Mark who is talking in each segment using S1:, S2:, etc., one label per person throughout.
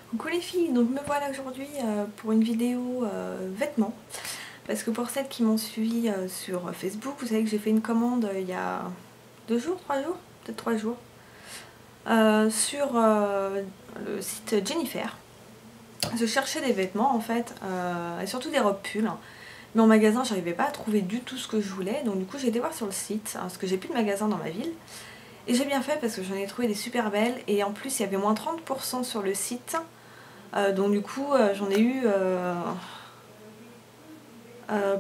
S1: Coucou les filles, donc me voilà aujourd'hui pour une vidéo vêtements. Parce que pour celles qui m'ont suivi sur Facebook, vous savez que j'ai fait une commande il y a 2 jours, 3 jours, peut-être 3 jours, sur le site Jennifer. Je cherchais des vêtements en fait, et surtout des robes pulls. Mais en magasin, j'arrivais pas à trouver du tout ce que je voulais, donc du coup j'ai été voir sur le site, parce que j'ai plus de magasin dans ma ville. Et j'ai bien fait parce que j'en ai trouvé des super belles, et en plus il y avait moins 30% sur le site. Donc du coup j'en ai eu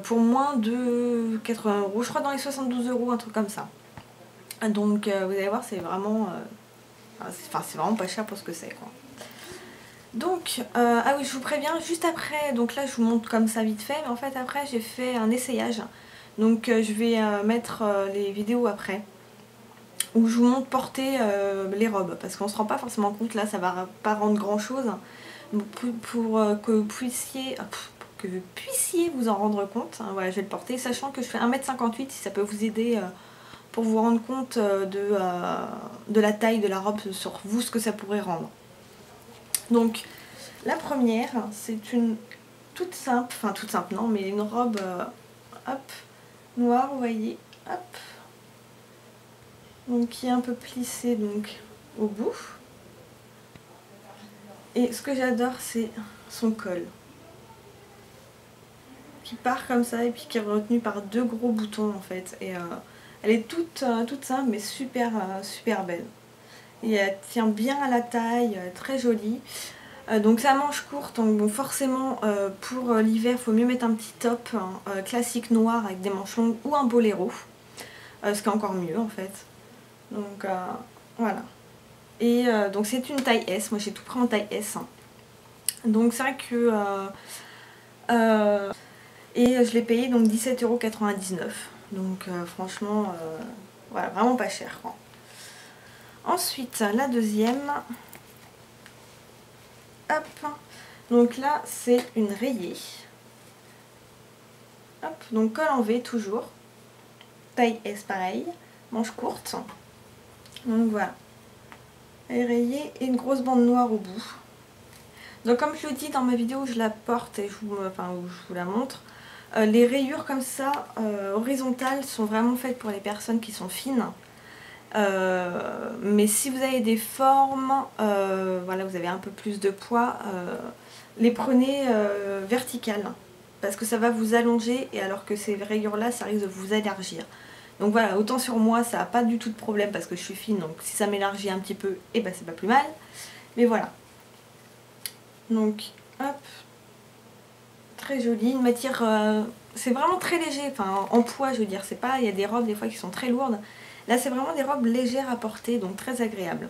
S1: pour moins de 80 euros, je crois dans les 72 euros, un truc comme ça. Donc vous allez voir, c'est vraiment, c'est vraiment pas cher pour ce que c'est quoi. Donc, ah oui, je vous préviens, juste après, donc là je vous montre comme ça vite fait, mais en fait après j'ai fait un essayage. Donc je vais mettre les vidéos après, où je vous montre porter les robes, parce qu'on se rend pas forcément compte, là ça va pas rendre grand chose. Pour que vous puissiez vous en rendre compte, hein, voilà, je vais le porter, sachant que je fais 1,58 m, si ça peut vous aider pour vous rendre compte de la taille de la robe sur vous, ce que ça pourrait rendre. Donc la première, c'est une toute simple, enfin toute simple non, mais une robe hop, noire, vous voyez, hop, donc qui est un peu plissée donc au bout. Et ce que j'adore, c'est son col, qui part comme ça et puis qui est retenue par 2 gros boutons en fait. Et elle est toute simple mais super, super belle. Et elle tient bien à la taille, très jolie. Donc c'est à manches courtes, donc bon, forcément pour l'hiver il faut mieux mettre un petit top classique noir avec des manches longues ou un boléro. Ce qui est encore mieux en fait. Donc voilà. Et donc c'est une taille S, moi j'ai tout pris en taille S. Donc c'est vrai que... et je l'ai payé donc 17,99 €. Donc franchement, voilà, vraiment pas cher quoi. Ensuite, la deuxième. Hop. Donc là, c'est une rayée. Hop, donc col en V toujours. Taille S pareil. Manche courte. Donc voilà. Elle est rayée et une grosse bande noire au bout. Donc comme je le dis dans ma vidéo où je la porte et où je vous la montre, les rayures comme ça, horizontales, sont vraiment faites pour les personnes qui sont fines. Mais si vous avez des formes, voilà, vous avez un peu plus de poids, les prenez verticales. Parce que ça va vous allonger, et alors que ces rayures là, ça risque de vous élargir. Donc voilà, autant sur moi, ça n'a pas du tout de problème parce que je suis fine, donc si ça m'élargit un petit peu, et ben c'est pas plus mal. Mais voilà. Donc, hop, très jolie, une matière, c'est vraiment très léger, enfin en poids je veux dire, c'est pas, il y a des robes des fois qui sont très lourdes. Là c'est vraiment des robes légères à porter, donc très agréables.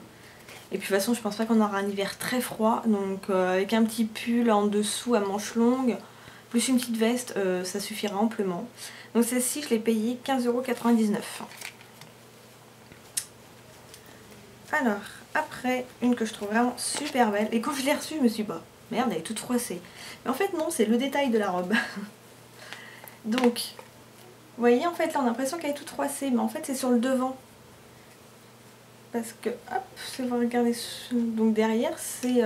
S1: Et puis de toute façon je pense pas qu'on aura un hiver très froid, donc avec un petit pull en dessous à manches longues, plus une petite veste, ça suffira amplement. Donc celle-ci je l'ai payée 15,99 €. Alors, après, une que je trouve vraiment super belle, et quand je l'ai reçue je me suis dit bah merde, elle est toute froissée. Mais en fait non, c'est le détail de la robe. Donc, vous voyez en fait là on a l'impression qu'elle est toute froissée, mais en fait c'est sur le devant. Parce que, hop, si vous regardez, donc derrière c'est...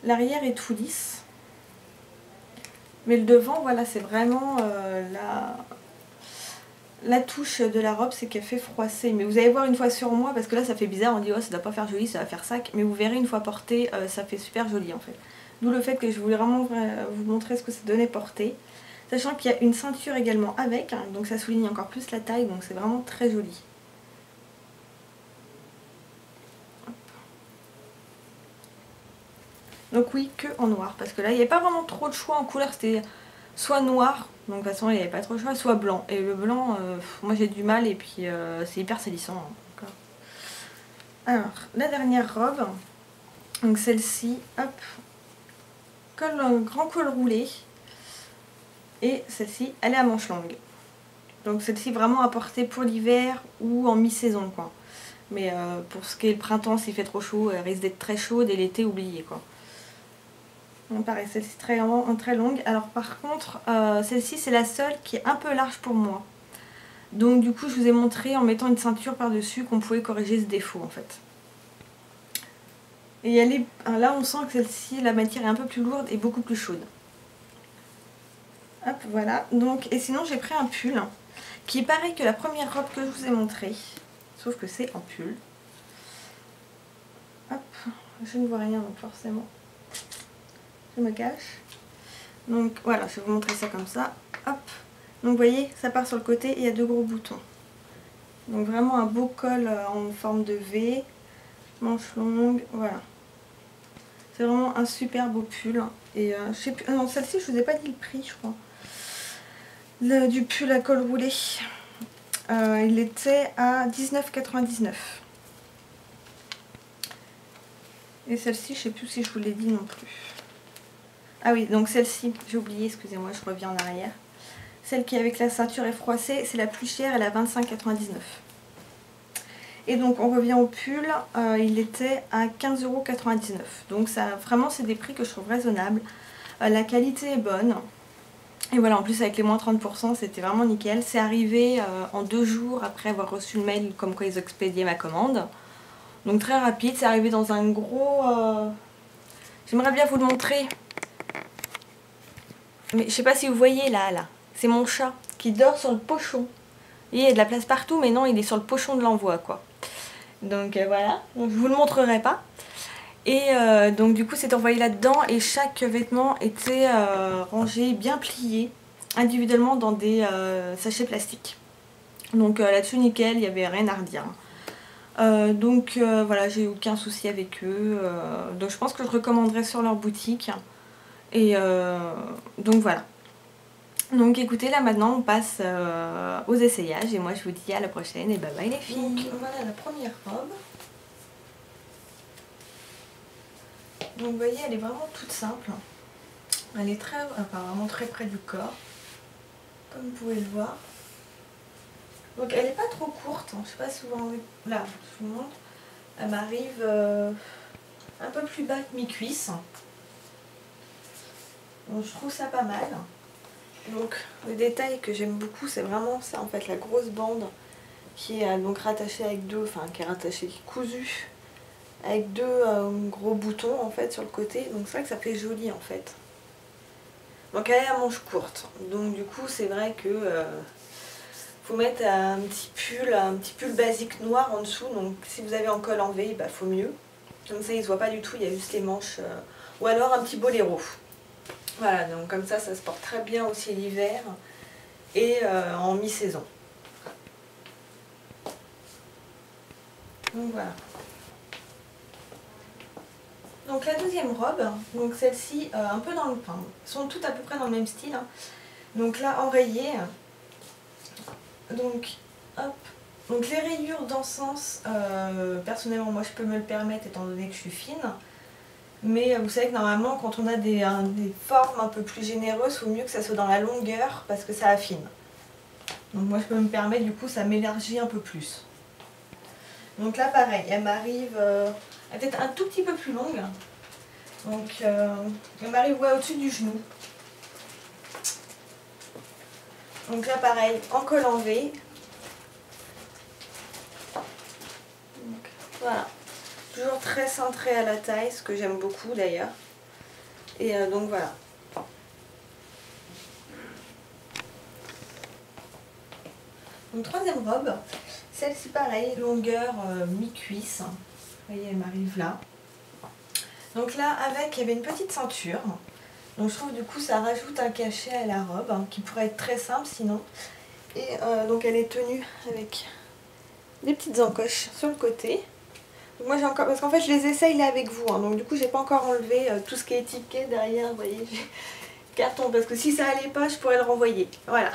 S1: l'arrière est tout lisse. Mais le devant, voilà, c'est vraiment la touche de la robe, c'est qu'elle fait froisser. Mais vous allez voir une fois sur moi, parce que là ça fait bizarre, on dit oh ça doit pas faire joli, ça va faire sac. Mais vous verrez une fois porté, ça fait super joli en fait. D'où le fait que je voulais vraiment vous montrer ce que ça donnait porté. Sachant qu'il y a une ceinture également avec, hein, donc ça souligne encore plus la taille, donc c'est vraiment très joli. Donc oui, que en noir, parce que là il n'y avait pas vraiment trop de choix en couleur, c'était soit noir, donc de toute façon il n'y avait pas trop de choix, soit blanc. Et le blanc, moi j'ai du mal, et puis c'est hyper salissant. Hein. Alors, la dernière robe, donc celle-ci, hop, grand col roulé, et celle-ci, elle est à manches longues. Donc celle-ci vraiment à porter pour l'hiver ou en mi-saison quoi. Mais pour ce qui est le printemps, s'il fait trop chaud, elle risque d'être très chaude, et l'été, oubliez quoi. Donc pareil, celle-ci très longue. Alors par contre, celle-ci c'est la seule qui est un peu large pour moi. Donc du coup je vous ai montré en mettant une ceinture par dessus qu'on pouvait corriger ce défaut en fait. Et elle est, là on sent que celle-ci, la matière est un peu plus lourde et beaucoup plus chaude. Hop, voilà. Donc, et sinon j'ai pris un pull qui est pareil que la première robe que je vous ai montrée. Sauf que c'est en pull. Hop, je ne vois rien donc forcément je me cache. Donc voilà, je vais vous montrer ça comme ça. Hop, donc vous voyez, ça part sur le côté et il y a 2 gros boutons. Donc vraiment un beau col en forme de V, manche longue, voilà. C'est vraiment un super beau pull. Et je sais plus, non, celle-ci je vous ai pas dit le prix je crois. Du pull à col roulé. Il était à 19,99 €. Et celle-ci, je sais plus si je vous l'ai dit non plus. Ah oui, donc celle-ci, j'ai oublié, excusez-moi, je reviens en arrière. Celle qui est avec la ceinture est froissée, c'est la plus chère, elle est à 25,99 €. Et donc on revient au pull, il était à 15,99 €. Donc ça, vraiment, c'est des prix que je trouve raisonnables. La qualité est bonne. Et voilà, en plus avec les moins 30%, c'était vraiment nickel. C'est arrivé en 2 jours après avoir reçu le mail comme quoi ils expédiaient ma commande. Donc très rapide, c'est arrivé dans un gros... J'aimerais bien vous le montrer. Mais je sais pas si vous voyez là. C'est mon chat qui dort sur le pochon. Il y a de la place partout, mais non, il est sur le pochon de l'envoi, quoi. Donc voilà, donc, je vous le montrerai pas. Et donc du coup c'est envoyé là-dedans et chaque vêtement était rangé, bien plié, individuellement dans des sachets plastiques. Donc là-dessus nickel, il n'y avait rien à redire. Donc voilà, j'ai aucun souci avec eux. Donc je pense que je recommanderais sur leur boutique. Et donc voilà. Donc écoutez, là maintenant on passe aux essayages et moi je vous dis à la prochaine et bye bye les filles. Donc voilà la première robe. Donc vous voyez, elle est vraiment toute simple. Elle est très, enfin, vraiment très près du corps, comme vous pouvez le voir. Donc elle n'est pas trop courte, hein. Je sais pas si vous en... Là, je vous montre. Elle m'arrive un peu plus bas que mi-cuisse. Donc je trouve ça pas mal. Donc le détail que j'aime beaucoup, c'est vraiment ça en fait, la grosse bande qui est donc rattachée avec deux, enfin qui est rattachée, qui est cousue avec 2 gros boutons en fait sur le côté. Donc c'est vrai que ça fait joli en fait. Donc elle est à manches courtes. Donc du coup c'est vrai que faut mettre un petit pull basique noir en dessous. Donc si vous avez en col en V, bah faut mieux. Comme ça il se voit pas du tout, il y a juste les manches. Ou alors un petit boléro. Voilà, donc comme ça se porte très bien aussi l'hiver et en mi-saison. Donc voilà. Donc la deuxième robe, donc celle-ci un peu dans le pain, sont toutes à peu près dans le même style. Hein. Donc là enrayée, donc hop, donc les rayures dans ce sens, personnellement moi je peux me le permettre étant donné que je suis fine. Mais vous savez que normalement quand on a des formes un peu plus généreuses, il faut mieux que ça soit dans la longueur parce que ça affine. Donc moi je peux me permettre, du coup ça m'élargit un peu plus. Donc là pareil, elle m'arrive peut-être un tout petit peu plus longue. Donc elle m'arrive au-dessus du genou. Donc là pareil, en col en V. Donc, voilà. Toujours très cintré à la taille, ce que j'aime beaucoup d'ailleurs. Et donc voilà. Donc troisième robe, celle-ci pareil, longueur mi-cuisse. Vous voyez, elle m'arrive là. Donc là, avec, il y avait une petite ceinture. Donc je trouve du coup ça rajoute un cachet à la robe, hein, qui pourrait être très simple sinon. Et donc elle est tenue avec des petites encoches sur le côté. Donc moi j'ai encore, parce qu'en fait je les essaye là avec vous, hein, donc du coup j'ai pas encore enlevé tout ce qui est étiqueté derrière, vous voyez, carton, parce que si ça allait pas je pourrais le renvoyer. Voilà.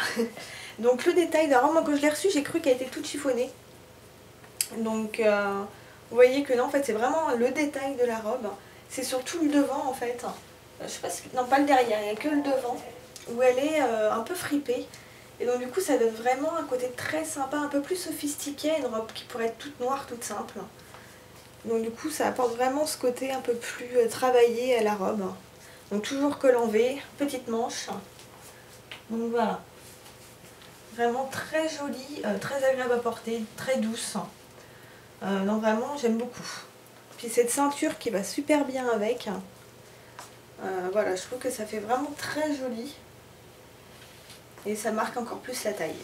S1: Donc le détail de la robe, moi quand je l'ai reçue j'ai cru qu'elle était toute chiffonnée. Donc vous voyez que non, en fait c'est vraiment le détail de la robe. C'est surtout le devant en fait. Je sais pas si... Non, pas le derrière, il n'y a que le devant. Où elle est un peu fripée. Et donc du coup ça donne vraiment un côté très sympa, un peu plus sophistiqué. Une robe qui pourrait être toute noire, toute simple. Donc du coup ça apporte vraiment ce côté un peu plus travaillé à la robe. Donc toujours col en V, petite manche. Donc voilà. Vraiment très jolie, très agréable à porter, très douce. Donc vraiment j'aime beaucoup. Puis cette ceinture qui va super bien avec. Voilà, je trouve que ça fait vraiment très joli. Et ça marque encore plus la taille.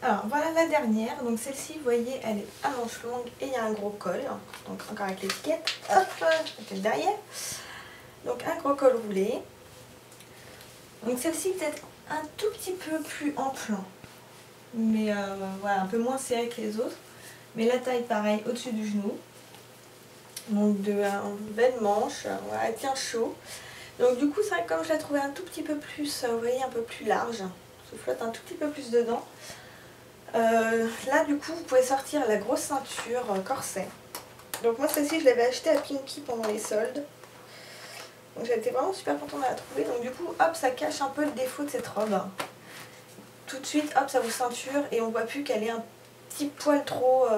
S1: Alors voilà la dernière, donc celle-ci vous voyez elle est à manches longues et il y a un gros col, donc encore avec l'étiquette, hop, peut-être derrière, donc un gros col roulé, donc celle-ci peut-être un tout petit peu plus ample, mais voilà un peu moins serré que les autres, mais la taille pareil au-dessus du genou, donc de belle manche, voilà, elle tient chaud, donc du coup c'est vrai que comme je la trouvais un tout petit peu plus, vous voyez un peu plus large, se flotte un tout petit peu plus dedans. Là du coup vous pouvez sortir la grosse ceinture corset. Donc moi celle-ci je l'avais achetée à Pinky pendant les soldes. Donc j'ai été vraiment super contente de la trouver. Donc du coup hop ça cache un peu le défaut de cette robe. Tout de suite hop ça vous ceinture et on voit plus qu'elle est un petit poil trop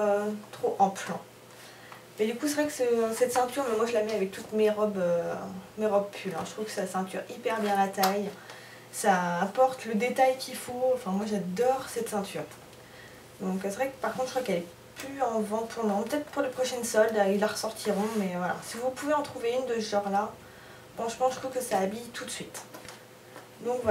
S1: ample. Mais du coup c'est vrai que cette ceinture, mais moi je la mets avec toutes mes robes pulls. Je trouve que ça ceinture hyper bien la taille. Ça apporte le détail qu'il faut. Enfin moi j'adore cette ceinture. Donc c'est vrai que par contre je crois qu'elle est plus en vente pour le moment. Peut-être pour les prochaines soldes, ils la ressortiront. Mais voilà, si vous pouvez en trouver une de ce genre là, franchement je trouve que ça habille tout de suite. Donc voilà.